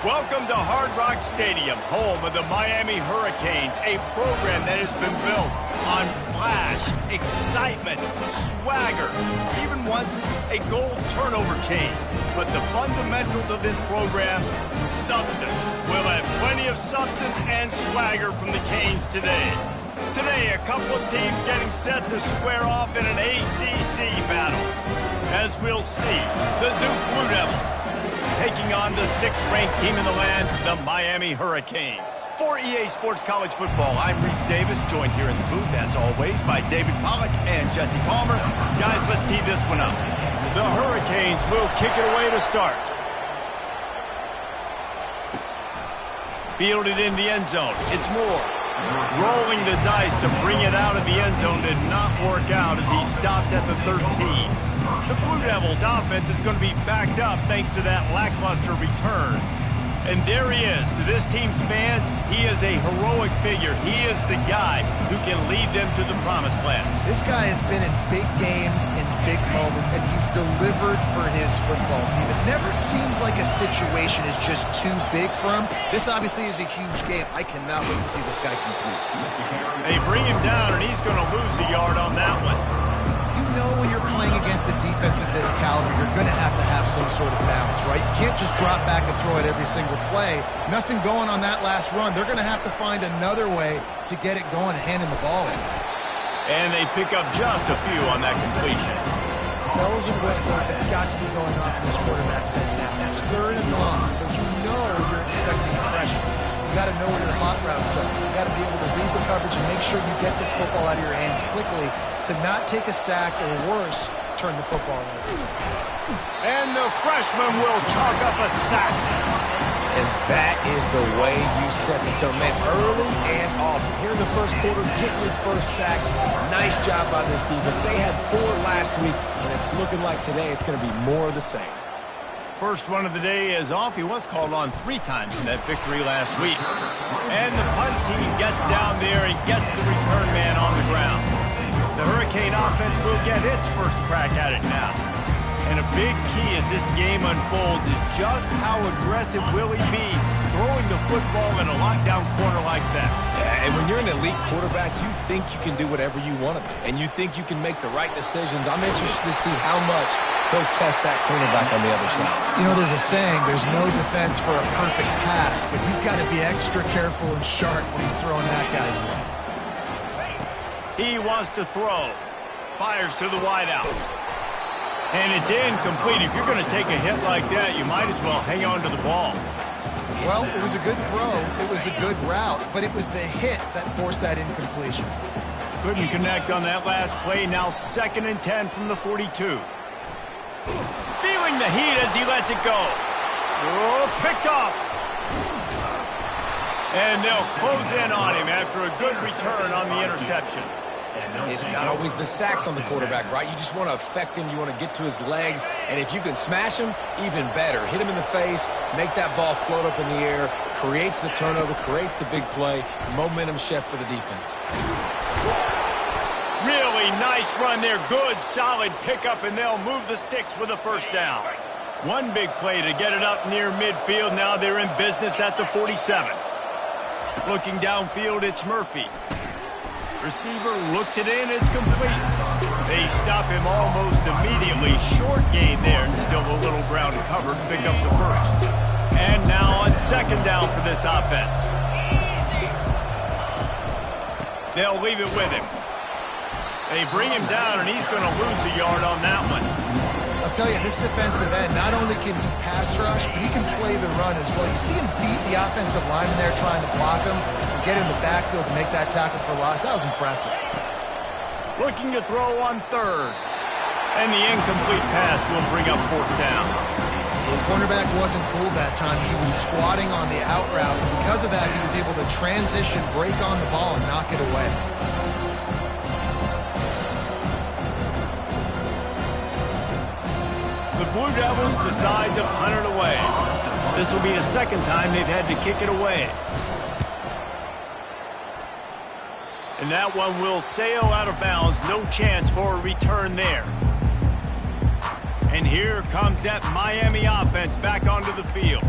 Welcome to Hard Rock Stadium, home of the Miami Hurricanes, a program that has been built on flash, excitement, swagger, even once a goal turnover chain. But the fundamentals of this program, substance. We'll have plenty of substance and swagger from the Canes today. Today, a couple of teams getting set to square off in an ACC battle. As we'll see, the Duke Blue Devils taking on the 6th-ranked team in the land, the Miami Hurricanes. For EA Sports College Football, I'm Reese Davis, joined here in the booth, as always, by David Pollack and Jesse Palmer. Guys, let's tee this one up. The Hurricanes will kick it away to start. Fielded in the end zone. It's Moore. Rolling the dice to bring it out of the end zone did not work out as he stopped at the 13. The Blue Devils offense is going to be backed up thanks to that lackluster return. And there he is. To this team's fans, he is a heroic figure. He is the guy who can lead them to the promised land. This guy has been in big games, in big moments, and he's delivered for his football team. It never seems like a situation is just too big for him. This obviously is a huge game. I cannot wait to see this guy compete. They bring him down, and he's going to lose a yard on that one. You know when you're playing against a defense of this caliber, you're going to have some sort of balance, right? You can't just drop back and throw it every single play. Nothing going on that last run. They're going to have to find another way to get it going, handing the ball in. And they pick up just a few on that completion. Bells and whistles have got to be going off in this quarterback's head now. It's 3rd and long, so you know you're expecting pressure. You got to know where your hot routes are. You got to be able to read the coverage and make sure you get this football out of your hands quickly to not take a sack or worse, turn the football over. And the freshman will chalk up a sack. And that is the way you set the tone, man, early and often. Here in the first quarter, getting your first sack. Nice job by this defense. They had 4 last week, and it's looking like today it's going to be more of the same. First one of the day is off. He was called on 3 times in that victory last week. And the punt team gets down there and gets the return man on the ground. The Hurricane offense will get its first crack at it now. And a big key as this game unfolds is just how aggressive will he be throwing the football in a lockdown corner like that. Yeah, and when you're an elite quarterback, you think you can do whatever you want to do. And you think you can make the right decisions. I'm interested to see how much he'll test that cornerback on the other side. You know, there's a saying, there's no defense for a perfect pass, but he's got to be extra careful and sharp when he's throwing that guy's way. He wants to throw. Fires to the wideout. And it's incomplete. If you're going to take a hit like that, you might as well hang on to the ball. Well, it was a good throw. It was a good route, but it was the hit that forced that incompletion. Couldn't connect on that last play. Now 2nd and 10 from the 42. Feeling the heat as he lets it go. Oh, picked off. And they'll close in on him after a good return on the interception. It's not always the sacks on the quarterback, right? You just want to affect him. You want to get to his legs. And if you can smash him, even better. Hit him in the face, make that ball float up in the air, creates the turnover, creates the big play, momentum shift for the defense. Really nice run there. Good, solid pickup, and they'll move the sticks with a first down. One big play to get it up near midfield. Now they're in business at the 47. Looking downfield, it's Murphy. Receiver looks it in, it's complete. They stop him almost immediately. Short gain there, and still a little ground covered. Pick up the first. And now on 2nd down for this offense. They'll leave it with him. They bring him down, and he's going to lose a yard on that one. I'll tell you, this defensive end, not only can he pass rush, but he can play the run as well. You see him beat the offensive lineman there trying to block him and get in the backfield to make that tackle for loss. That was impressive. Looking to throw on 3rd. And the incomplete pass will bring up 4th down. The cornerback wasn't fooled that time. He was squatting on the out route, and because of that, he was able to transition, break on the ball, and knock it away. The Blue Devils decide to punt it away. This will be the 2nd time they've had to kick it away. And that one will sail out of bounds. No chance for a return there. And here comes that Miami offense back onto the field.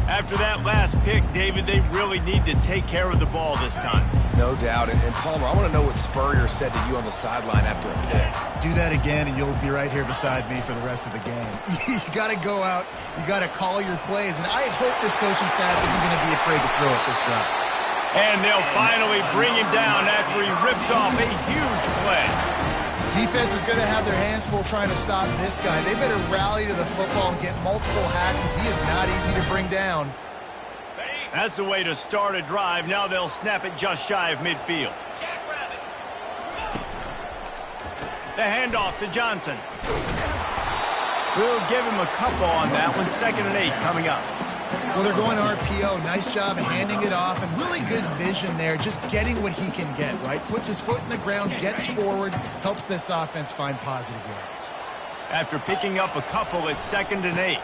After that last pick, David, they really need to take care of the ball this time. No doubt. And Palmer, I want to know what Spurrier said to you on the sideline after a pick. Do that again, and you'll be right here beside me for the rest of the game. You got to go out. You got to call your plays. And I hope this coaching staff isn't going to be afraid to throw it this route. And they'll finally bring him down after he rips off a huge play. Defense is going to have their hands full trying to stop this guy. They better rally to the football and get multiple hats because he is not easy to bring down. That's the way to start a drive. Now they'll snap it just shy of midfield. The handoff to Johnson. We'll give him a couple on that one. 2nd and 8 coming up. Well, they're going RPO. Nice job handing it off, and really good vision there, just getting what he can get, right? Puts his foot in the ground, gets forward, helps this offense find positive yards. After picking up a couple at 2nd and 8.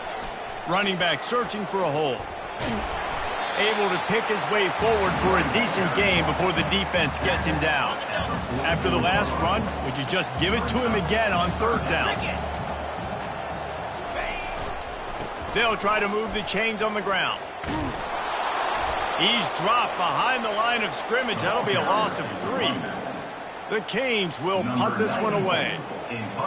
Running back searching for a hole. Able to pick his way forward for a decent game before the defense gets him down. After the last run, would you just give it to him again on 3rd down? They'll try to move the chains on the ground. He's dropped behind the line of scrimmage. That'll be a loss of 3. The Canes will punt this one away.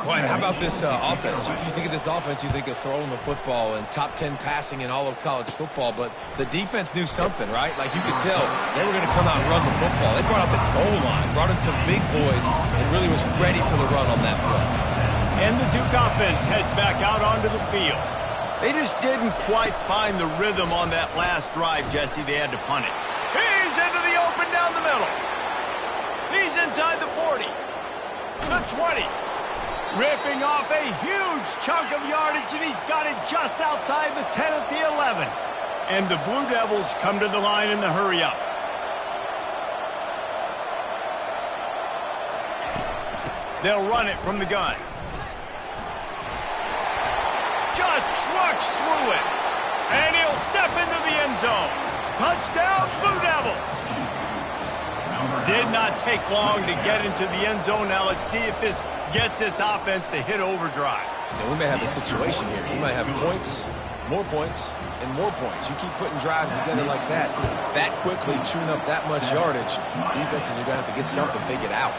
Well, and how about this offense? You think of this offense, you think of throwing the football and top 10 passing in all of college football, but the defense knew something, right? Like you could tell they were going to come out and run the football. They brought out the goal line, brought in some big boys, and really was ready for the run on that play. And the Duke offense heads back out onto the field. They just didn't quite find the rhythm on that last drive, Jesse. They had to punt it. He's into the open down the middle. He's inside the 40. The 20. Ripping off a huge chunk of yardage, and he's got it just outside the 10 at the 11. And the Blue Devils come to the line in the hurry-up. They'll run it from the gun. Just trucks through it. And he'll step into the end zone. Touchdown, Blue Devils. Did not take long to get into the end zone. Now let's see if this gets this offense to hit overdrive. Now, we may have a situation here. We might have points, and more points. You keep putting drives together like that quickly, chewing up that much yardage, defenses are going to have to get something figured out.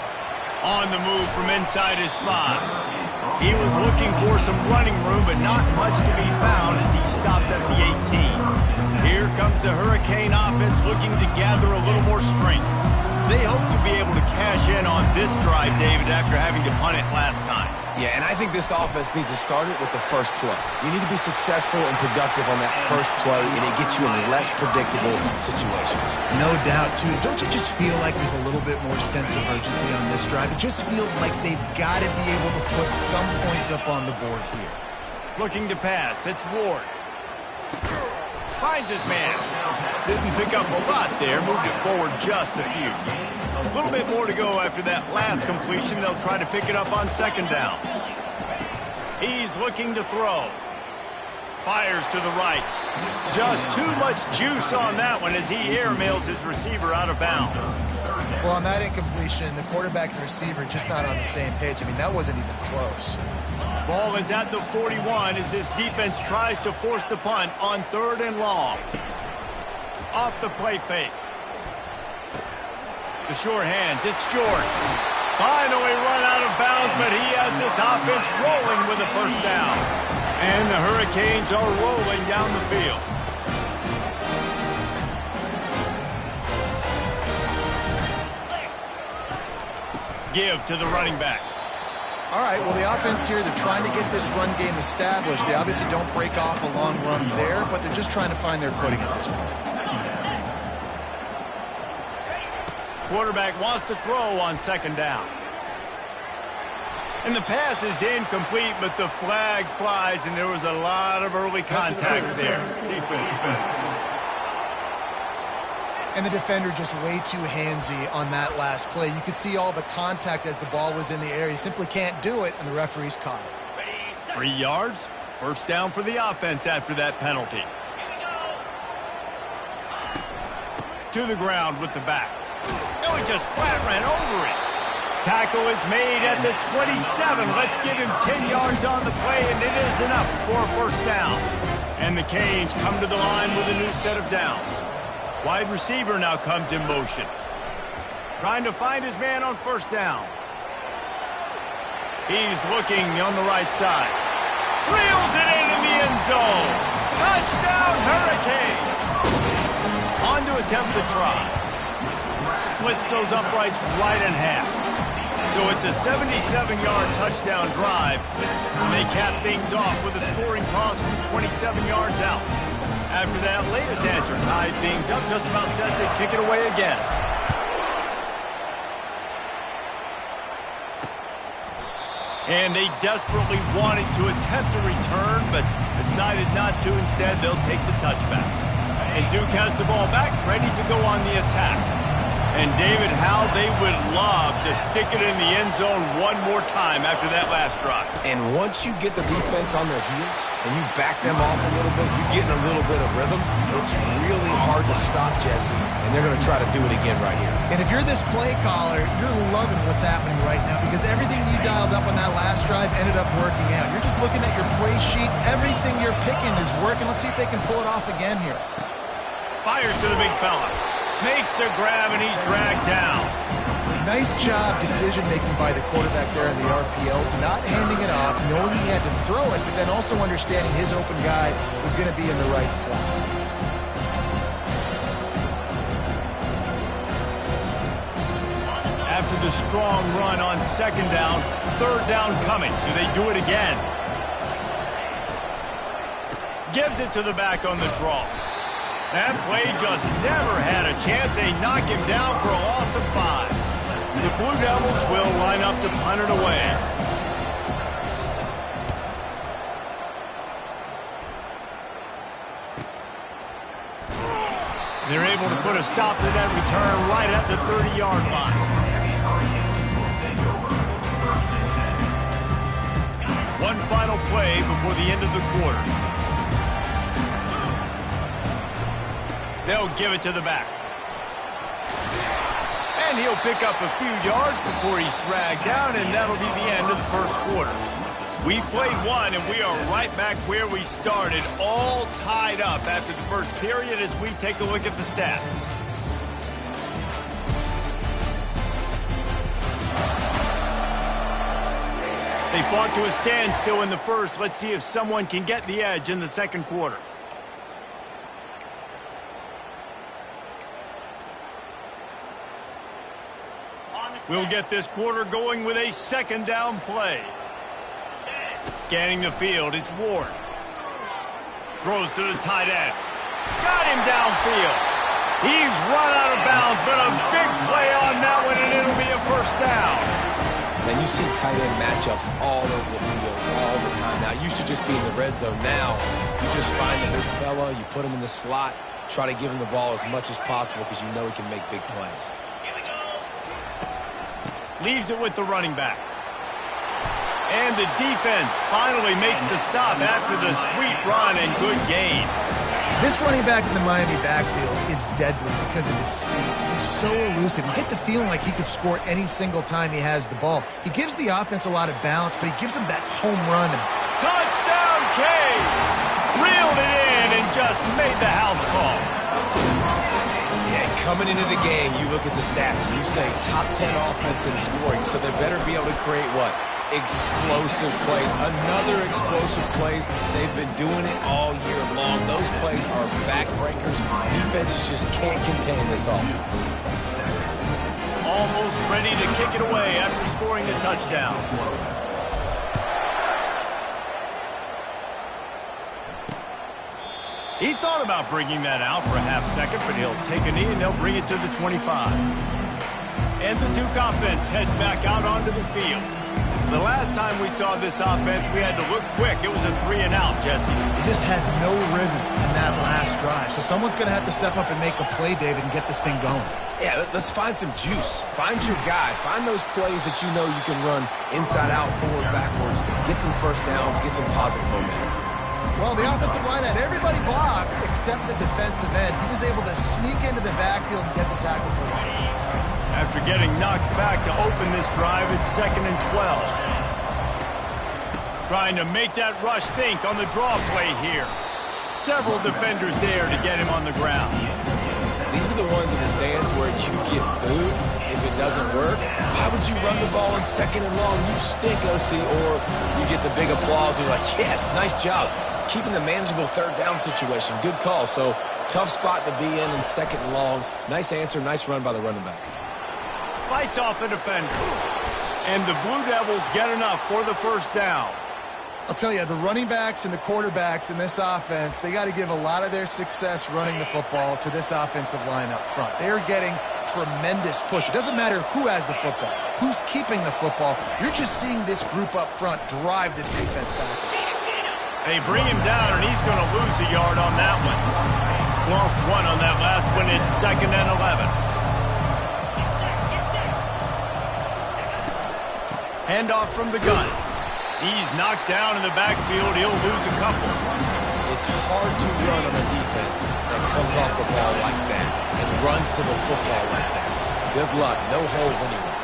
On the move from inside his 5. He was looking for some running room, but not much to be found as he stopped at the 18. Here comes the Hurricane offense looking to gather a little more strength. They hope to be able to cash in on this drive, David, after having to punt it last time. Yeah, and I think this offense needs to start it with the first play. You need to be successful and productive on that first play, and it gets you in less predictable situations. No doubt, too. Don't you just feel like there's a little bit more sense of urgency on this drive? It just feels like they've got to be able to put some points up on the board here. Looking to pass. It's Ward. Finds his man. Didn't pick up a lot there. Moved it forward just a few. A little bit more to go after that last completion. They'll try to pick it up on 2nd down. He's looking to throw. Fires to the right. Just too much juice on that one as he airmails his receiver out of bounds. Well, on that incompletion, the quarterback and receiver just not on the same page. I mean, that wasn't even close. Ball is at the 41 as this defense tries to force the punt on 3rd and long. Off the play fake. The short hands, it's George. Finally run out of bounds, but he has this offense rolling with a 1st down. And the Hurricanes are rolling down the field. Give to the running back. All right, well, the offense here, they're trying to get this run game established. They obviously don't break off a long run there, but they're just trying to find their footing at this point. Quarterback wants to throw on 2nd down. And the pass is incomplete, but the flag flies, and there was a lot of early contact there. And the defender just way too handsy on that last play. You could see all the contact as the ball was in the air. He simply can't do it, and the referee's caught it. 3 yards. 1st down for the offense after that penalty. To the ground with the back. No, he just flat ran over it. Tackle is made at the 27. Let's give him 10 yards on the play, and it is enough for a 1st down. And the Canes come to the line with a new set of downs. Wide receiver now comes in motion. Trying to find his man on first down. He's looking on the right side. Reels it into the end zone. Touchdown, Hurricane! On to attempt the try. Splits those uprights right in half. So it's a 77-yard touchdown drive. And they cap things off with a scoring toss from 27 yards out. After that latest answer tied things up, just about set to kick it away again. And they desperately wanted to attempt a return, but decided not to. Instead, they'll take the touchback. And Duke has the ball back, ready to go on the attack. And David, how they would love to stick it in the end zone one more time after that last drive. And once you get the defense on their heels and you back them off a little bit, you get in a little bit of rhythm, it's really hard to stop, Jesse, and they're going to try to do it again right here. And if you're this play caller, you're loving what's happening right now because everything you dialed up on that last drive ended up working out. You're just looking at your play sheet. Everything you're picking is working. Let's see if they can pull it off again here. Fires to the big fella. Makes the grab, and he's dragged down. Nice job decision-making by the quarterback there in the RPO, not handing it off, knowing he had to throw it, but then also understanding his open guy was going to be in the right flat. After the strong run on second down, third down coming. Do they do it again? Gives it to the back on the draw. That play just never had a chance. They knock him down for a loss of 5. The Blue Devils will line up to punt it away. They're able to put a stop to that return right at the 30-yard line. One final play before the end of the quarter. They'll give it to the back. And he'll pick up a few yards before he's dragged down, and that'll be the end of the first quarter. We played one, and we are right back where we started, all tied up after the first period as we take a look at the stats. They fought to a standstill in the first. Let's see if someone can get the edge in the second quarter. We'll get this quarter going with a second down play. Scanning the field, it's Ward. Throws to the tight end. Got him downfield. He's run out of bounds, but a big play on that one, and it'll be a first down. And you see tight end matchups all over the field all the time. Now, it used to just be in the red zone. Now, you just find the big fella, you put him in the slot, try to give him the ball as much as possible because you know he can make big plays. Leaves it with the running back. And the defense finally makes the stop after the sweet run and good gain. This running back in the Miami backfield is deadly because of his speed. He's so elusive. You get the feeling like he could score any single time he has the ball. He gives the offense a lot of balance, but he gives them that home run. Touchdown, Canes! Reeled it in and just made the house call. Coming into the game, you look at the stats, and you say top 10 offense in scoring, so they better be able to create what? Explosive plays. Another explosive plays. They've been doing it all year long. Those plays are backbreakers. Defenses just can't contain this offense. Almost ready to kick it away after scoring a touchdown. He thought about bringing that out for a half second, but he'll take a knee and they'll bring it to the 25. And the Duke offense heads back out onto the field. The last time we saw this offense, we had to look quick. It was a 3-and-out, Jesse. He just had no rhythm in that last drive. So someone's going to have to step up and make a play, David, and get this thing going. Yeah, let's find some juice. Find your guy. Find those plays that you know you can run inside out, forward, backwards. Get some first downs. Get some positive momentum. Well, the offensive line had everybody blocked except the defensive end. He was able to sneak into the backfield and get the tackle for loss. After getting knocked back to open this drive, it's 2nd and 12. Trying to make that rush think on the draw play here. Several defenders there to get him on the ground. These are the ones in the stands where you get booed if it doesn't work. Why would you run the ball on 2nd and long? You stink, OC. Or you get the big applause and you're like, yes, nice job. Keeping the manageable 3rd down situation. Good call. So tough spot to be in 2nd and long. Nice answer, nice run by the running back. Fights off a defender. And the Blue Devils get enough for the 1st down. I'll tell you, the running backs and the quarterbacks in this offense, they got to give a lot of their success running the football to this offensive line up front. They're getting tremendous push. It doesn't matter who has the football, who's keeping the football. You're just seeing this group up front drive this defense backwards. They bring him down, and he's going to lose a yard on that one. Lost 1 on that last one. It's 2nd and 11. Handoff from the gun. He's knocked down in the backfield. He'll lose a couple. It's hard to run on a defense that comes off the ball like that and runs to the football like that. Good luck. No holes anywhere.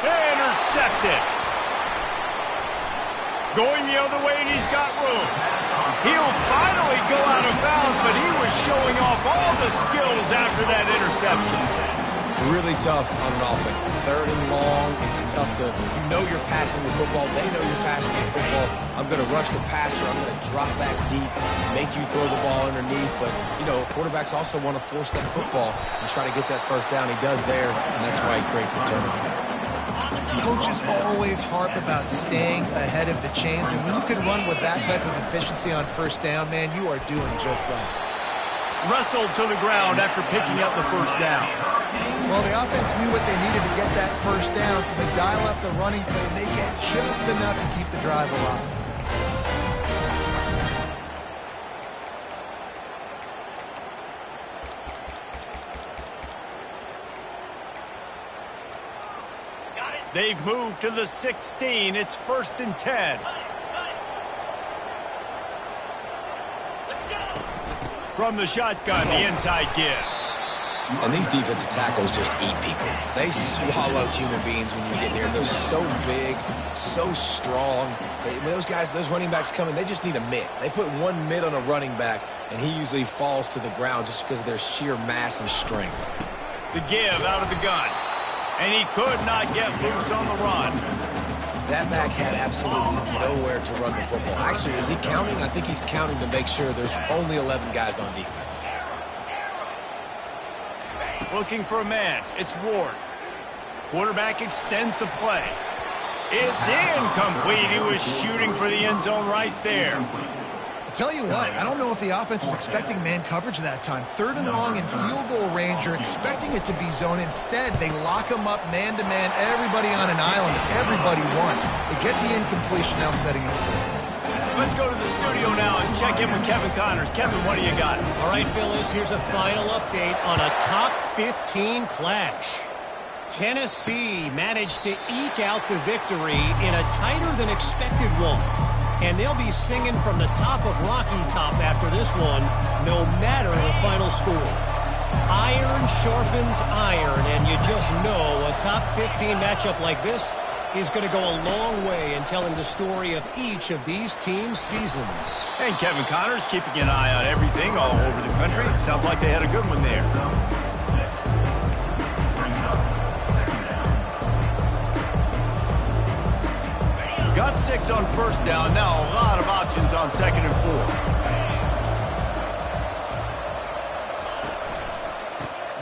Intercepted. Going the other way, and he's got room. He'll finally go out of bounds, but he was showing off all the skills after that interception. Really tough on an offense. 3rd and long, it's tough to, you know you're passing the football. They know you're passing the football. I'm going to rush the passer. I'm going to drop back deep, make you throw the ball underneath. But, you know, quarterbacks also want to force that football and try to get that 1st down. He does there, and that's why he creates the turnover. Coaches always harp about staying ahead of the chains, and when you can run with that type of efficiency on 1st down, man, you are doing just that. Wrestled to the ground after picking up the 1st down. Well, the offense knew what they needed to get that 1st down, so they dial up the running play, and they get just enough to keep the drive alive. They've moved to the 16. It's 1st and 10. From the shotgun, the inside give. And these defensive tackles just eat people. They swallow human beings when you get here. They're so big, so strong. Those guys, those running backs coming, they just need a mitt. They put 1 mitt on a running back, and he usually falls to the ground just because of their sheer mass and strength. The give out of the gun. And he could not get loose on the run. That back had absolutely nowhere to run the football. Actually, is he counting? I think he's counting to make sure there's only 11 guys on defense. Looking for a man. It's Ward. Quarterback extends the play. It's incomplete. He was shooting for the end zone right there. Tell you what, I don't know if the offense was expecting man coverage that time. 3rd and long in field goal range, you're expecting it to be zone. Instead, they lock them up man-to-man, everybody on an island, everybody won. They get the incompletion, now setting up. Let's go to the studio now and check in with Kevin Connors. Kevin, what do you got? All right, Phyllis, here's a final update on a top 15 clash. Tennessee managed to eke out the victory in a tighter-than-expected one. And they'll be singing from the top of Rocky Top after this one, no matter the final score. Iron sharpens iron, and you just know a top 15 matchup like this is going to go a long way in telling the story of each of these teams' seasons. And Kevin Connors keeping an eye on everything all over the country. Sounds like they had a good one there. Got 6 on 1st down. Now a lot of options on 2nd and 4.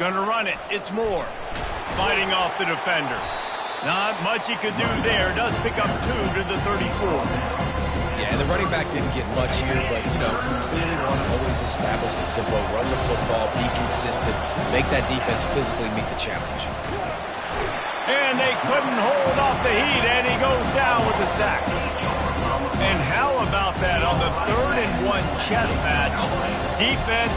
Gonna run it. It's Moore. Fighting off the defender. Not much he could do there. Does pick up 2 to the 34. Yeah, the running back didn't get much here, but, you know, clearly want to always establish the tempo, run the football, be consistent, make that defense physically meet the challenge. And they couldn't hold off the heat, and he goes down with the sack. And how about that on the 3rd and 1 chess match? Defense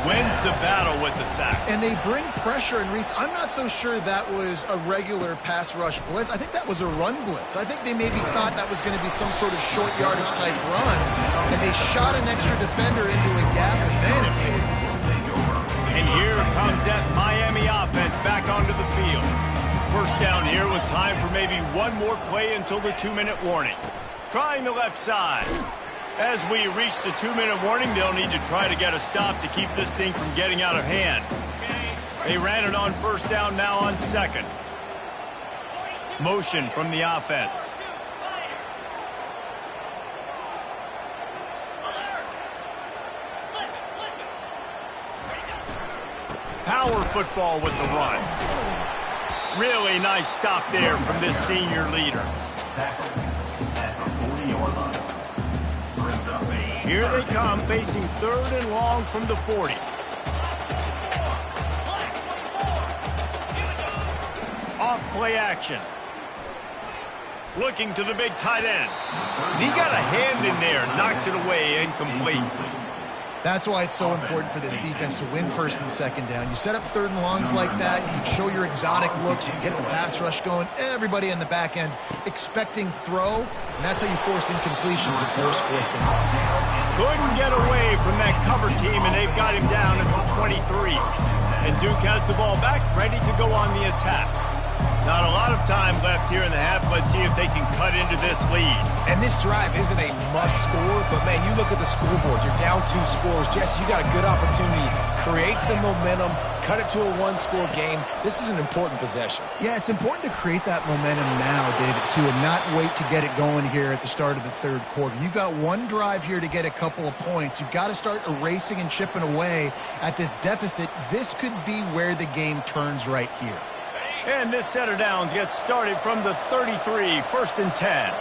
wins the battle with the sack. And they bring pressure, and Reese, I'm not so sure that was a regular pass rush blitz. I think that was a run blitz. I think they maybe thought that was going to be some sort of short yardage type run, and they shot an extra defender into a gap, and man, it paid. And here comes that Miami offense back onto the field. 1st down here with time for maybe one more play until the 2-minute warning. Trying the left side. As we reach the 2-minute warning, they'll need to try to get a stop to keep this thing from getting out of hand. They ran it on first down, now on second. Motion from the offense. Power football with the run. Really nice stop there from this senior leader. Here they come, facing 3rd and long from the 40. Off play action. Looking to the big tight end. And he got a hand in there, knocks it away, incomplete. That's why it's so important for this defense to win 1st and 2nd down. You set up 3rd and longs like that, you can show your exotic looks, you can get the pass rush going, everybody in the back end expecting throw, and that's how you force incompletions and force 4th downs. Couldn't get away from that cover team, and they've got him down at the 23. And Duke has the ball back, ready to go on the attack. Not a lot of time left here in the half. Let's see if they can cut into this lead. And this drive isn't a must score, but, man, you look at the scoreboard. You're down 2 scores. Jesse, you got a good opportunity. Create some momentum. Cut it to a 1-score game. This is an important possession. Yeah, it's important to create that momentum now, David, too, and not wait to get it going here at the start of the 3rd quarter. You've got one drive here to get a couple of points. You've got to start erasing and chipping away at this deficit. This could be where the game turns right here. And this set of downs gets started from the 33, 1st and 10.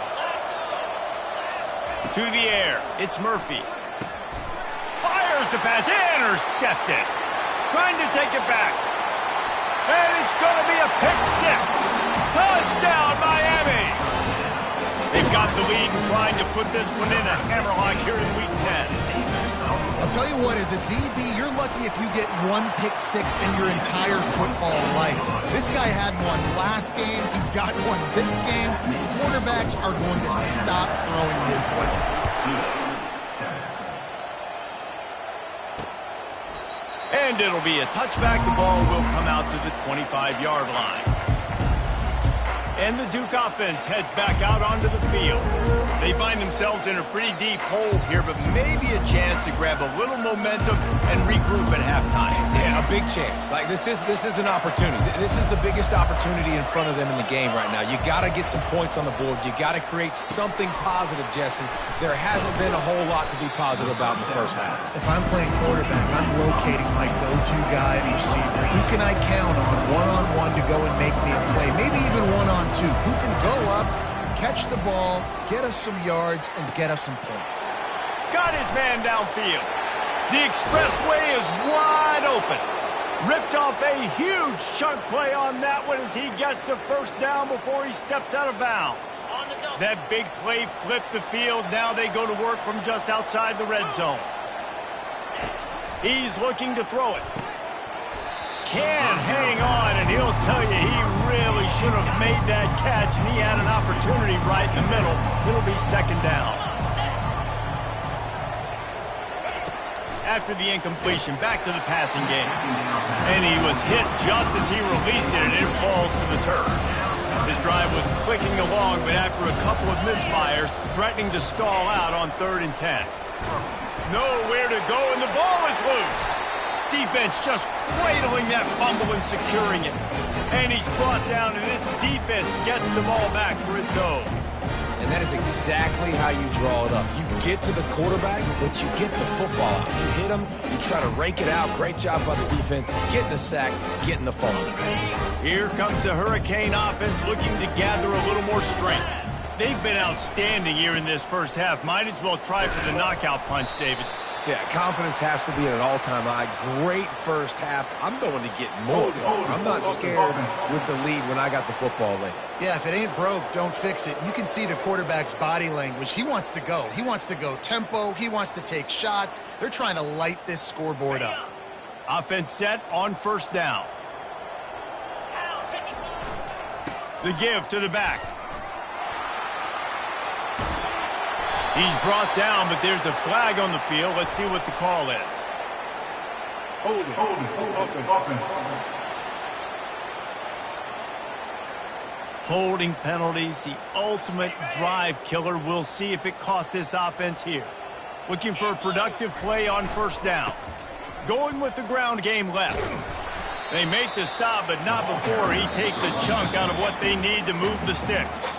To the air, it's Murphy. Fires the pass, intercepted. Trying to take it back. And it's going to be a pick 6. Touchdown, Miami. They've got the lead and trying to put this one in a hammerlock here in Week 10. I'll tell you what, as a DB, you're lucky if you get 1 pick 6 in your entire football life. This guy had one last game. He's got one this game. Quarterbacks are going to stop throwing his way. And it'll be a touchback. The ball will come out to the 25-yard line. And the Duke offense heads back out onto the field. They find themselves in a pretty deep hole here, but maybe a chance to grab a little momentum and regroup at halftime. Yeah, a big chance. Like, this is an opportunity. This is the biggest opportunity in front of them in the game right now. You got to get some points on the board. You got to create something positive, Jesse. There hasn't been a whole lot to be positive about in the first half. If I'm playing quarterback, I'm locating my go-to guy at receiver. Who can I count on one-on-one to go and make me a play? Maybe even one-on-2. Who can go up, catch the ball, get us some yards, and get us some points? Got his man downfield. The expressway is wide open. Ripped off a huge chunk play on that one as he gets the 1st down before he steps out of bounds. That big play flipped the field. Now they go to work from just outside the red zone. He's looking to throw it. Can hang on, and he'll tell you he really should have made that catch, and he had an opportunity right in the middle. It'll be 2nd down. After the incompletion, back to the passing game. And he was hit just as he released it, and it falls to the turf. His drive was clicking along, but after a couple of misfires, threatening to stall out on 3rd and 10. Nowhere to go, and the ball is loose. Defense just cradling that fumble and securing it. And he's brought down, and this defense gets the ball back for its own. And that is exactly how you draw it up. You get to the quarterback, but you get the football out. You hit him, you try to rake it out. Great job by the defense, getting the sack, getting the fumble. Here comes the Hurricane offense looking to gather a little more strength. They've been outstanding here in this first half. Might as well try for the knockout punch, David. Yeah, confidence has to be at an all-time high. Great first half. I'm going to get more. I'm not scared with the lead when I got the football late. Yeah, if it ain't broke, don't fix it. You can see the quarterback's body language. He wants to go. He wants to go tempo. He wants to take shots. They're trying to light this scoreboard up. Offense set on 1st down. The give to the back. He's brought down, but there's a flag on the field. Let's see what the call is. Holding penalties, the ultimate drive killer. We'll see if it costs this offense here. Looking for a productive play on first down. Going with the ground game left. They make the stop, but not before he takes a chunk out of what they need to move the sticks.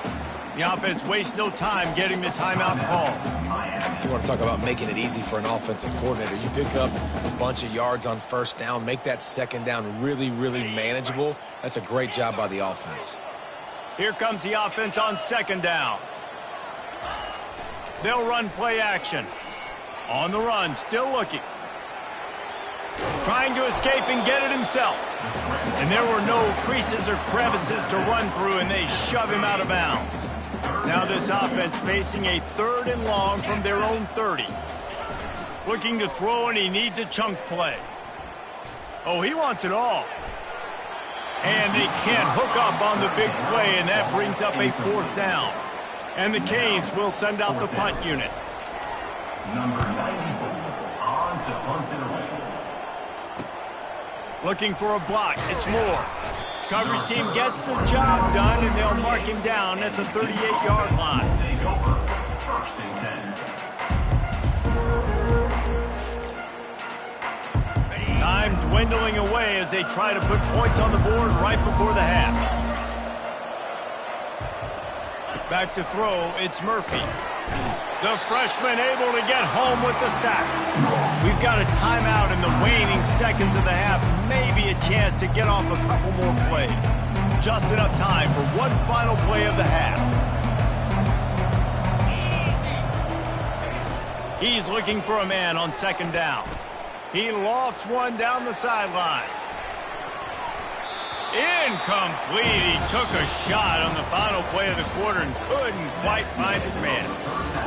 The offense wastes no time getting the timeout called. You want to talk about making it easy for an offensive coordinator. You pick up a bunch of yards on first down, make that second down really, really manageable. That's a great job by the offense. Here comes the offense on second down. They'll run play action. On the run, still looking. Trying to escape and get it himself. And there were no creases or crevices to run through, and they shove him out of bounds. Now this offense facing a 3rd and long from their own 30. Looking to throw, and he needs a chunk play. Oh, he wants it all. And they can't hook up on the big play, and that brings up a 4th down. And the Canes will send out the punt unit. Number 94 on to punt it away. Looking for a block. It's Moore. Coverage team gets the job done, and they'll mark him down at the 38-yard line. Take over. 1st and 10. Time dwindling away as they try to put points on the board right before the half. Back to throw. It's Murphy. The freshman able to get home with the sack. We've got a timeout in the waning seconds of the half. Maybe a chance to get off a couple more plays. Just enough time for one final play of the half. He's looking for a man on second down. He lofts one down the sideline. Incomplete. He took a shot on the final play of the quarter and couldn't quite find his man.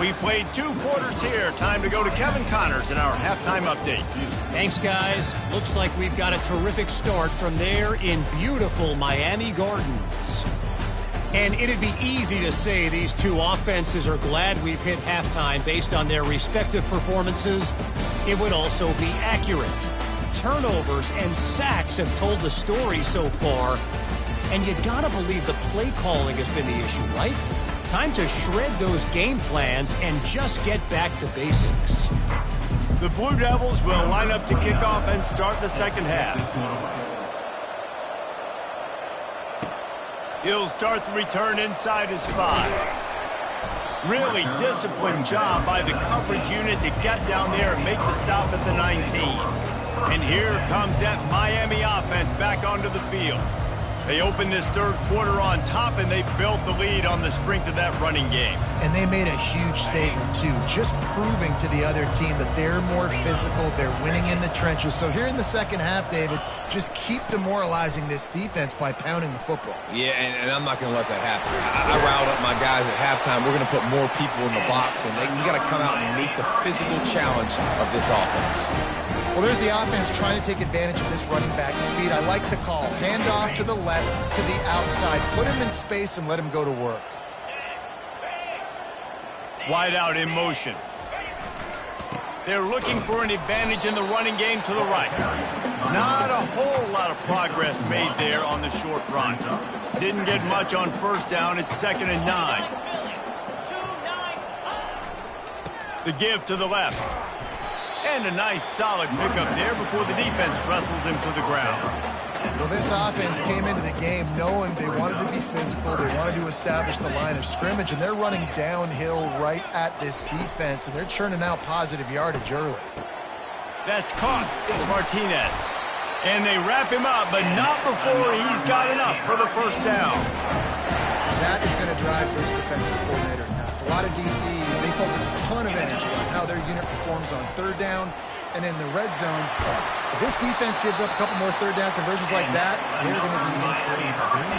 We played 2 quarters here. Time to go to Kevin Connors in our halftime update. Thanks, guys. Looks like we've got a terrific start from there in beautiful Miami Gardens. And it'd be easy to say these two offenses are glad we've hit halftime based on their respective performances. It would also be accurate. Turnovers and sacks have told the story so far. And you gotta believe the play calling has been the issue, right? Time to shred those game plans and just get back to basics. The Blue Devils will line up to kick off and start the second half. He'll start the return inside his 5. Really disciplined job by the coverage unit to get down there and make the stop at the 19. And here comes that Miami offense back onto the field. They opened this 3rd quarter on top, and they built the lead on the strength of that running game. And they made a huge statement, too, just proving to the other team that they're more physical, they're winning in the trenches. So here in the second half, David, just keep demoralizing this defense by pounding the football. Yeah, and I'm not going to let that happen. I riled up my guys at halftime. We're going to put more people in the box, and we got to come out and meet the physical challenge of this offense. Well, there's the offense trying to take advantage of this running back speed. I like the call. Hand off to the left, to the outside. Put him in space and let him go to work. Wide out in motion. They're looking for an advantage in the running game to the right. Not a whole lot of progress made there on the short run. Didn't get much on first down. It's 2nd and 9. The give to the left. And a nice solid pickup there before the defense wrestles him to the ground. Well, this offense came into the game knowing they wanted to be physical, they wanted to establish the line of scrimmage, and they're running downhill right at this defense, and they're churning out positive yardage early. That's caught. It's Martinez. And they wrap him up, but not before he's got enough for the first down. That is going to drive this defensive coordinator nuts. A lot of DCs, they focus a ton of energy on how their unit performs on 3rd down and in the red zone. If this defense gives up a couple more 3rd down conversions like that, they're going to be in for a very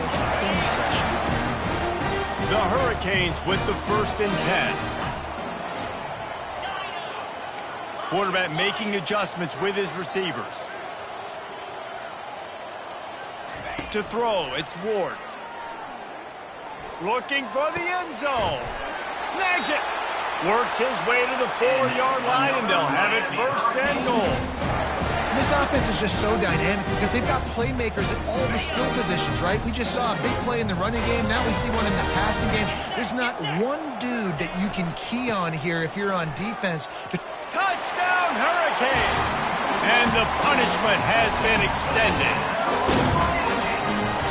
pleasant film session. The Hurricanes with the 1st and 10. Quarterback making adjustments with his receivers. To throw, it's Ward. Looking for the end zone. Snags it. Works his way to the 4-yard line, and they'll have it 1st and goal. This offense is just so dynamic because they've got playmakers at all the skill positions, right? We just saw a big play in the running game. Now we see one in the passing game. There's not one dude that you can key on here if you're on defense. Touchdown, Hurricane! And the punishment has been extended.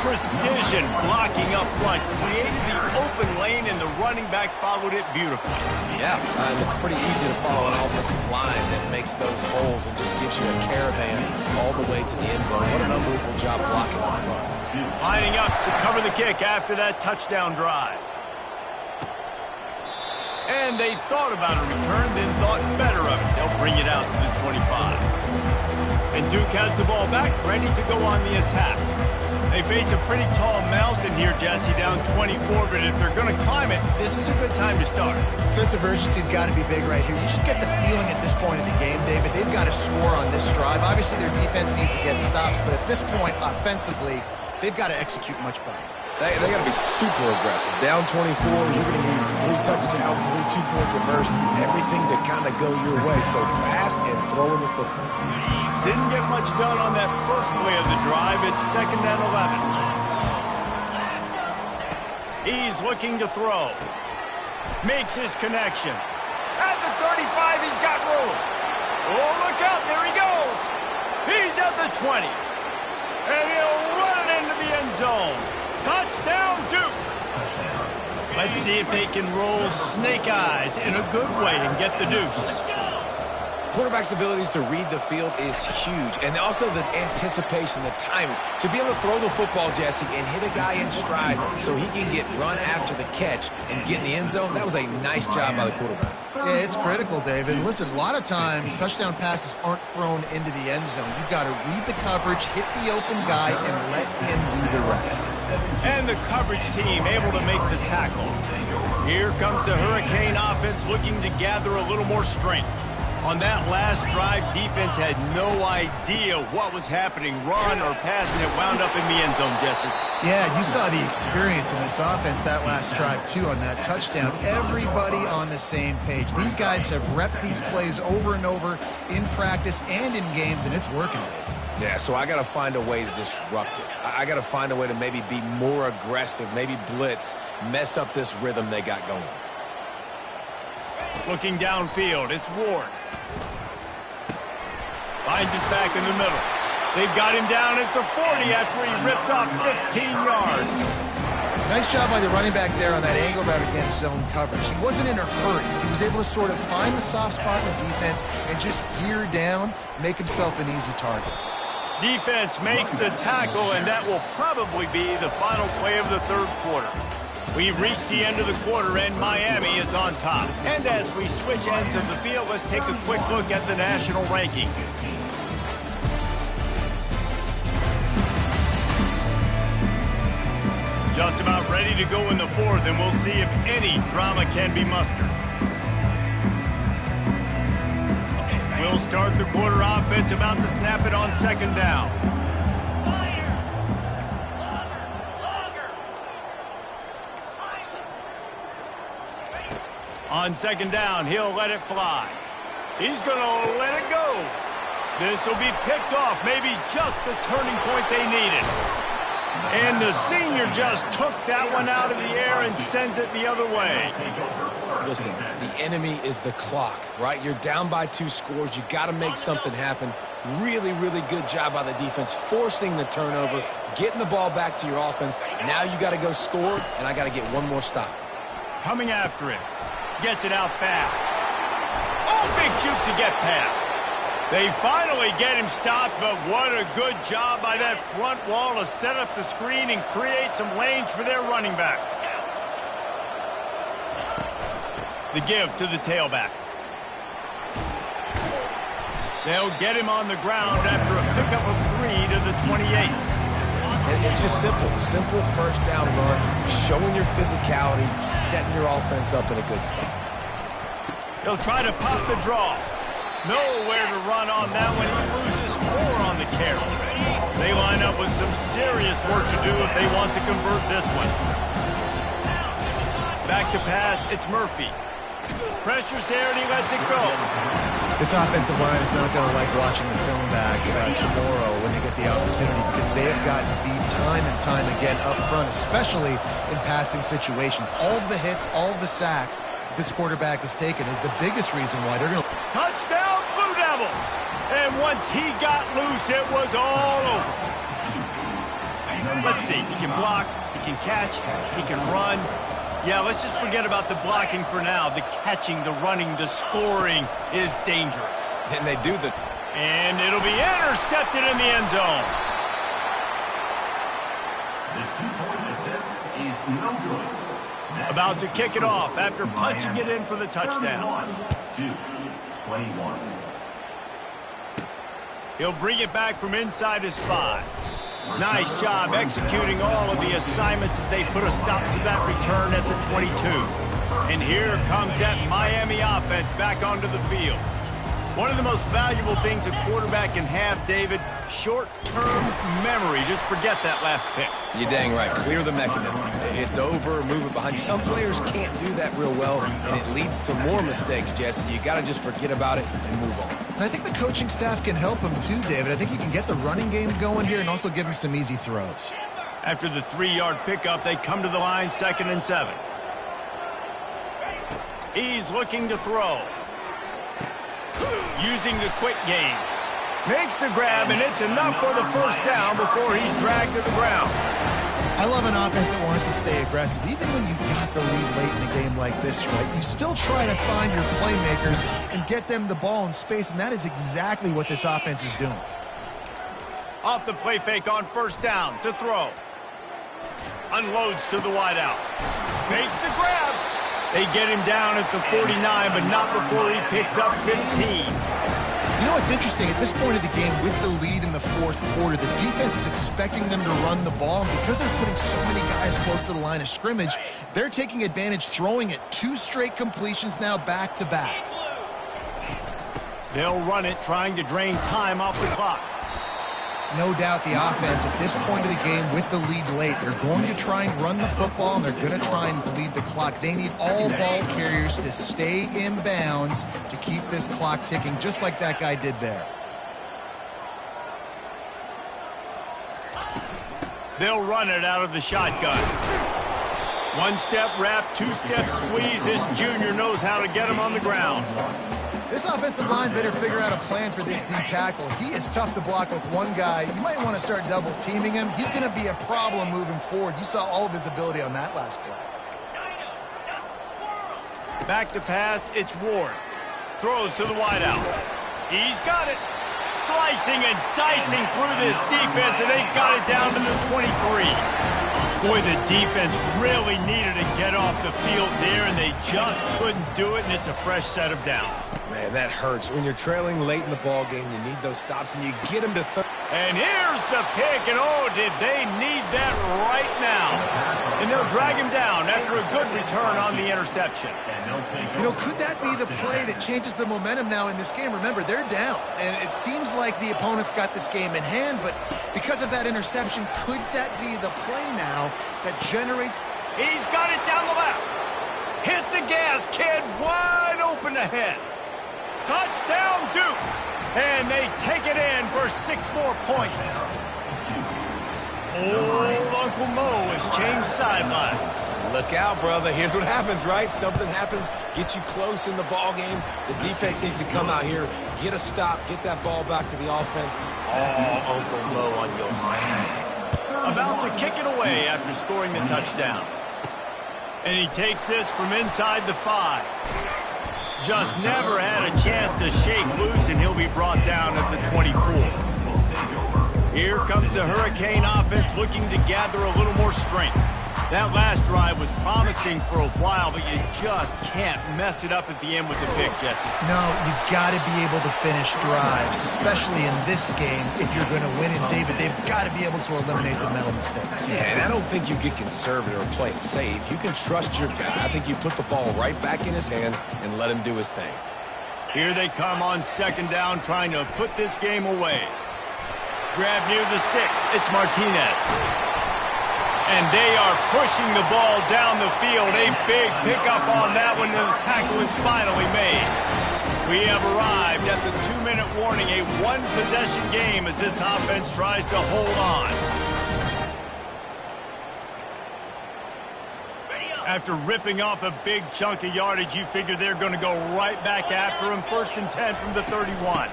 Precision blocking up front created the open lane, and the running back followed it beautifully. Yeah, it's pretty easy to follow an offensive line that makes those holes and just gives you a caravan all the way to the end zone. What an unbelievable job blocking up front. Lining up to cover the kick after that touchdown drive. And they thought about a return, then thought better of it. They'll bring it out to the 25. And Duke has the ball back, ready to go on the attack. They face a pretty tall mountain here, Jesse, down 24, but if they're going to climb it, this is a good time to start. Sense of urgency's got to be big right here. You just get the feeling at this point in the game, David, they've got to score on this drive. Obviously, their defense needs to get stops, but at this point, offensively, they've got to execute much better. They got to be super aggressive. Down 24, you're going to need 3 touchdowns, 3 2-point conversions, everything to kind of go your way. So fast and throwing the football. Didn't get much done on that first play of the drive. It's 2nd and 11. He's looking to throw. Makes his connection. At the 35, he's got room. Oh, look out. There he goes. He's at the 20. And he'll run it into the end zone. Touchdown, Duke. Let's see if they can roll snake eyes in a good way and get the deuce. Quarterback's abilities to read the field is huge, and also the anticipation, the timing. To be able to throw the football, Jesse, and hit a guy in stride so he can get run after the catch and get in the end zone, that was a nice job by the quarterback. Yeah, it's critical, David. Listen, a lot of times touchdown passes aren't thrown into the end zone. You've got to read the coverage, hit the open guy, and let him do the rest. And the coverage team able to make the tackle. Here comes the Hurricane offense looking to gather a little more strength. On that last drive, defense had no idea what was happening, run or pass, and it wound up in the end zone, Jesse. Yeah, you saw the experience in this offense that last drive, too, on that touchdown. Everybody on the same page. These guys have repped these plays over and over in practice and in games, and it's working. Yeah, so I got to find a way to disrupt it. I got to find a way to maybe be more aggressive, maybe blitz, mess up this rhythm they got going. Looking downfield, it's Ward. Finds his back in the middle. They've got him down at the 40 after he ripped off 15 yards. Nice job by the running back there on that angle route against zone coverage. He wasn't in a hurry. He was able to sort of find the soft spot in the defense and just gear down, make himself an easy target. Defense makes the tackle, and that will probably be the final play of the third quarter. We've reached the end of the quarter, and Miami is on top. And as we switch ends of the field, let's take a quick look at the national rankings. Just about ready to go in the fourth, and we'll see if any drama can be mustered. We'll start the quarter offense, about to snap it on 2nd down. On 2nd down, he'll let it fly. He's going to let it go. This will be picked off, maybe just the turning point they needed. And the senior just took that one out of the air and sends it the other way. Listen, the enemy is the clock, right? You're down by 2 scores. You got to make something happen. Really, really good job by the defense, forcing the turnover, getting the ball back to your offense. Now you got to go score, and I got to get one more stop. Coming after it. Gets it out fast. Oh, big juke to get past. They finally get him stopped, but what a good job by that front wall to set up the screen and create some lanes for their running back. The give to the tailback. They'll get him on the ground after a pickup of 3 to the 28. And it's just simple first down run, showing your physicality, setting your offense up in a good spot. He'll try to pop the draw. Nowhere to run on that one. He loses 4 on the carry. They line up with some serious work to do if they want to convert this one. Back to pass, it's Murphy. Pressure's there and he lets it go. This offensive line is not going to like watching the film back tomorrow when they get the opportunity, because they have gotten beat time and time again up front, especially in passing situations. All of the hits, all of the sacks this quarterback has taken is the biggest reason why they're going to... Touchdown, Blue Devils! And once he got loose, it was all over. Let's see, he can block, he can catch, he can run. Yeah, let's just forget about the blocking for now. The catching, the running, the scoring is dangerous. And they do the... And it'll be intercepted in the end zone. The 2-point attempt is no good. About to kick it off after punching it in for the touchdown. 21. He'll bring it back from inside his 5. Nice job executing all of the assignments as they put a stop to that return at the 22. And here comes that Miami offense back onto the field. One of the most valuable things a quarterback can have, David, short-term memory. Just forget that last pick. You're dang right. Clear the mechanism. It's over, move it behind you. Some players can't do that real well, and it leads to more mistakes, Jesse. You got to just forget about it and move on. And I think the coaching staff can help him too, David. I think you can get the running game going here and also give him some easy throws. After the 3-yard pickup, they come to the line, 2nd and 7. He's looking to throw. Using the quick game. Makes the grab, and it's enough for the first down before he's dragged to the ground. I love an offense that wants to stay aggressive. Even when you've got the lead late in a game like this, right, you still try to find your playmakers and get them the ball in space, and that is exactly what this offense is doing. Off the play fake on first down to throw. Unloads to the wideout. Makes the grab. They get him down at the 49, but not before he picks up 15. You know what's interesting? At this point of the game, with the lead in the 4th quarter, the defense is expecting them to run the ball. And because they're putting so many guys close to the line of scrimmage, they're taking advantage, throwing it 2 straight completions now back-to-back. They'll run it, trying to drain time off the clock. No doubt the offense at this point of the game with the lead late, they're going to try and run the football, and they're going to try and bleed the clock. They need all ball carriers to stay in bounds to keep this clock ticking, just like that guy did there. They'll run it out of the shotgun. 1-step wrap, 2-step squeeze. This junior knows how to get him on the ground. This offensive line better figure out a plan for this D tackle. He is tough to block with one guy. You might want to start double teaming him. He's going to be a problem moving forward. You saw all of his ability on that last play. Back to pass, it's Ward. Throws to the wideout. He's got it. Slicing and dicing through this defense, and they've got it down to the 23. Boy, the defense really needed to get off the field there, and they just couldn't do it, and it's a fresh set of downs. Man, that hurts. When you're trailing late in the ball game, you need those stops, and you get them to third. And here's the pick, and oh, did they need that right now. And they'll drag him down after a good return on the interception. You know, could that be the play that changes the momentum now in this game? Remember, they're down, and it seems like the opponent's got this game in hand, but because of that interception, could that be the play now that generates... He's got it down the left. Hit the gas, kid. Wide open ahead. Touchdown, Duke. And they take it in for 6 more points. Old Uncle Mo has changed sidelines. Look out, brother. Here's what happens, right? Something happens, get you close in the ball game. The defense needs to come out here, get a stop, get that ball back to the offense. Oh, Uncle Mo on your side. About to kick it away after scoring the touchdown. And he takes this from inside the 5. Just never had a chance to shake loose, and he'll be brought down at the 24. Here comes the Hurricane offense looking to gather a little more strength. That last drive was promising for a while, but you just can't mess it up at the end with the pick, Jesse. No, you've got to be able to finish drives, especially in this game if you're going to win. And, David, they've got to be able to eliminate the mental mistakes. Yeah, and I don't think you get conservative or play it safe. You can trust your guy. I think you put the ball right back in his hands and let him do his thing. Here they come on 2nd down, trying to put this game away. Grab near the sticks. It's Martinez. And they are pushing the ball down the field. A big pickup on that one, and the tackle is finally made. We have arrived at the 2-minute warning, a one-possession game as this offense tries to hold on. After ripping off a big chunk of yardage, you figure they're going to go right back after him. 1st and 10 from the 31.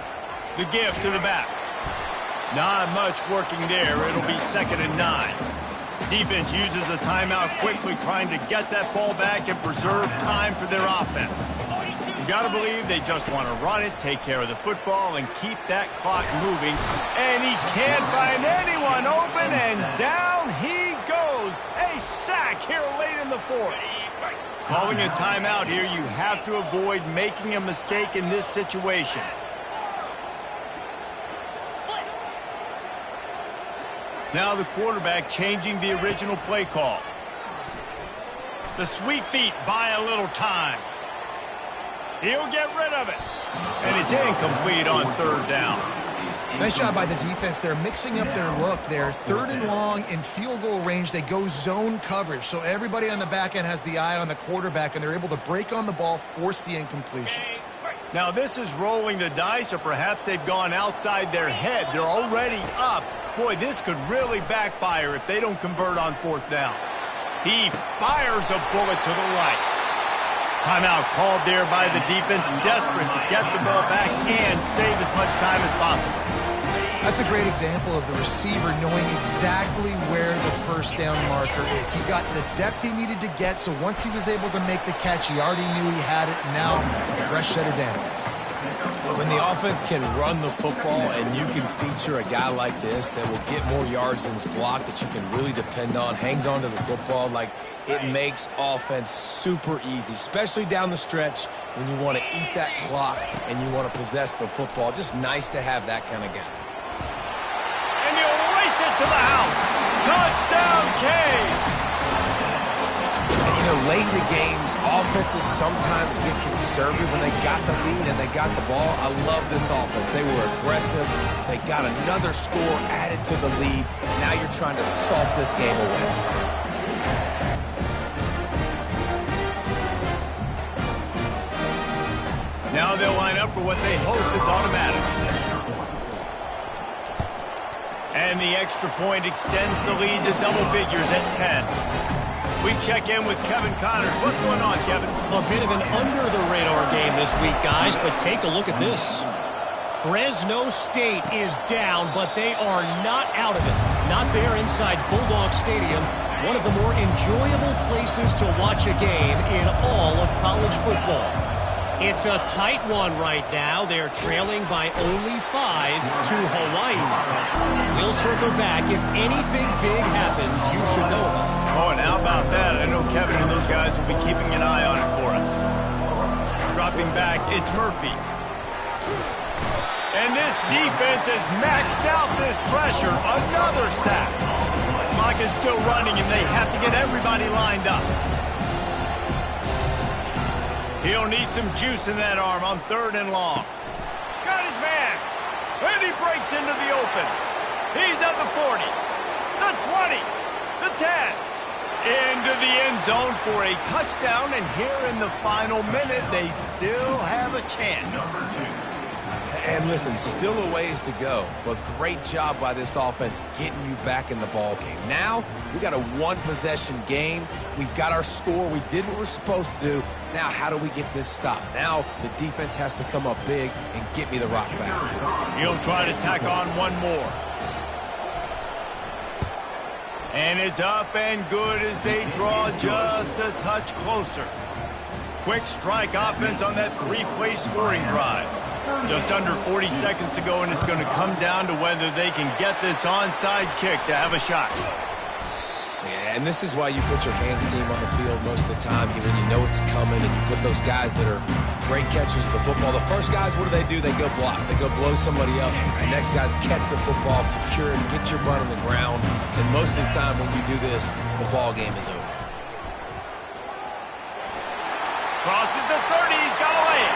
The give to the back. Not much working there. It'll be 2nd and 9. Defense uses a timeout quickly, trying to get that ball back and preserve time for their offense. You got to believe they just want to run it, take care of the football, and keep that clock moving. And he can't find anyone open, and down he goes. A sack here late in the 4th. Calling a timeout here, you have to avoid making a mistake in this situation. Now the quarterback changing the original play call. The sweet feet buy a little time. He'll get rid of it. And it's incomplete on 3rd down. Nice job by the defense. They're mixing up their look. They're 3rd and long in field goal range. They go zone coverage. So everybody on the back end has the eye on the quarterback, and they're able to break on the ball, force the incompletion. Now this is rolling the dice, or perhaps they've gone outside their head. They're already up. Boy, this could really backfire if they don't convert on 4th down. He fires a bullet to the right. Timeout called there by the defense, desperate to get the ball back and save as much time as possible. That's a great example of the receiver knowing exactly where the 1st down marker is. He got the depth he needed to get, so once he was able to make the catch, he already knew he had it. Now, a fresh set of downs. When the offense can run the football and you can feature a guy like this that will get more yards than his block, that you can really depend on, hangs on to the football, like, it makes offense super easy, especially down the stretch when you want to eat that clock and you want to possess the football. Just nice to have that kind of guy. And he'll race it to the house. Touchdown, Cade. And, you know, late in the games, offenses sometimes get conservative when they got the lead and they got the ball. I love this offense. They were aggressive. They got another score added to the lead. Now you're trying to salt this game away. Now they'll line up for what they hope is automatic. And the extra point extends the lead to double figures at 10. We check in with Kevin Connors. What's going on, Kevin? A bit of an under-the-radar game this week, guys, but take a look at this. Fresno State is down, but they are not out of it. Not there inside Bulldog Stadium, one of the more enjoyable places to watch a game in all of college football. It's a tight one right now. They're trailing by only 5 to Hawaii. We'll circle back. If anything big happens, you should know about it. Oh, and how about that? I know Kevin and those guys will be keeping an eye on it for us. Dropping back, it's Murphy. And this defense has maxed out this pressure. Another sack. Clock is still running, and they have to get everybody lined up. He'll need some juice in that arm on 3rd and long. Got his man. And he breaks into the open. He's at the 40, the 20, the 10. Into the end zone for a touchdown. And here in the final minute, they still have a chance. And listen, still a ways to go, but great job by this offense getting you back in the ball game. Now, we got a one-possession game. We got our score. We did what we're supposed to do. Now, how do we get this stopped? Now, the defense has to come up big and get me the rock back. He'll try to tack on one more. And it's up and good as they draw just a touch closer. Quick strike offense on that 3-play scoring drive. Just under 40 seconds to go, and it's going to come down to whether they can get this onside kick to have a shot. Yeah, and this is why you put your hands team on the field most of the time when you know it's coming, and you put those guys that are great catchers of the football. The first guys, what do? They go block. They go blow somebody up. The next guys catch the football, secure it, get your butt on the ground. And most of the time when you do this, the ball game is over. Crosses the 30, he's got a lane.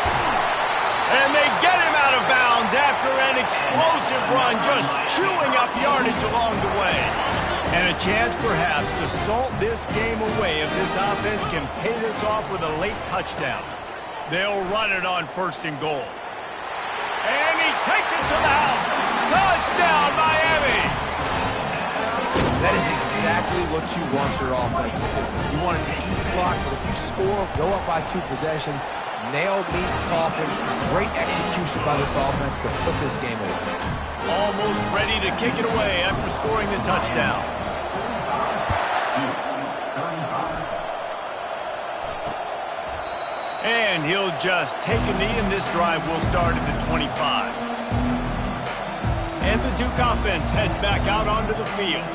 And they get him out of bounds after an explosive run, just chewing up yardage along the way. And a chance perhaps to salt this game away if this offense can pay this off with a late touchdown. They'll run it on 1st and goal. And he takes it to the house. Touchdown, Miami! That is exactly what you want your offense to do. You want it to eat clock, but if you score, go up by 2 possessions, nail, meet, coffin. Great execution by this offense to put this game away. Almost ready to kick it away after scoring the touchdown. And he'll just take a knee, and this drive will start at the 25. And the Duke offense heads back out onto the field.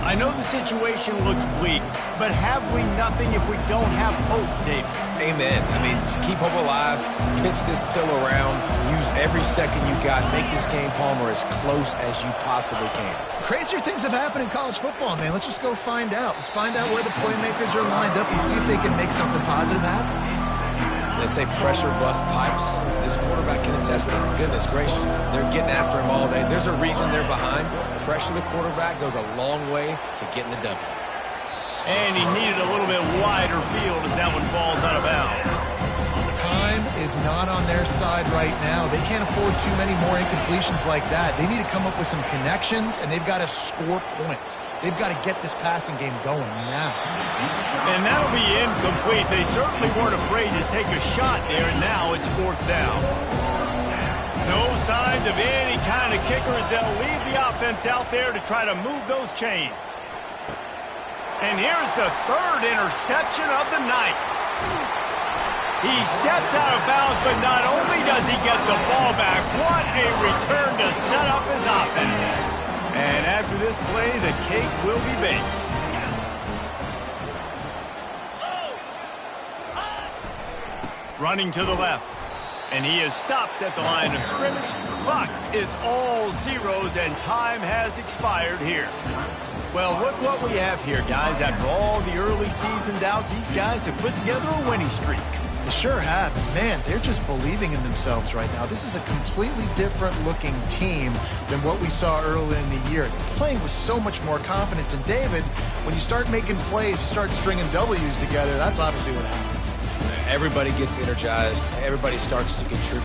I know the situation looks bleak, but have we nothing if we don't have hope, David? Amen. I mean, just keep hope alive, pitch this pill around, use every second you got, make this game, Palmer, as close as you possibly can. Crazier things have happened in college football, man. Let's just go find out. Let's find out where the playmakers are lined up and see if they can make something positive happen. They say pressure bust pipes. This quarterback can attest to it. Goodness gracious. They're getting after him all day. There's a reason they're behind. Pressure the quarterback goes a long way to getting the W. And he needed a little bit wider field as that one falls out of bounds. Time is not on their side right now. They can't afford too many more incompletions like that. They need to come up with some connections, and they've got to score points. They've got to get this passing game going now. And that'll be incomplete. They certainly weren't afraid to take a shot there, and now it's 4th down. No signs of any kind of kickers. They'll leave the offense out there to try to move those chains. And here's the 3rd interception of the night. He steps out of bounds, but not only does he get the ball back, what a return to set up his offense. And after this play, the cake will be baked. Running to the left. And he is stopped at the line of scrimmage. Clock is all zeros, and time has expired here. Well, look what we have here, guys. After all the early season doubts, these guys have put together a winning streak. They sure have. Man, they're just believing in themselves right now. This is a completely different looking team than what we saw early in the year. They're playing with so much more confidence. And David, when you start making plays, you start stringing W's together, that's obviously what happens. Everybody gets energized. Everybody starts to contribute.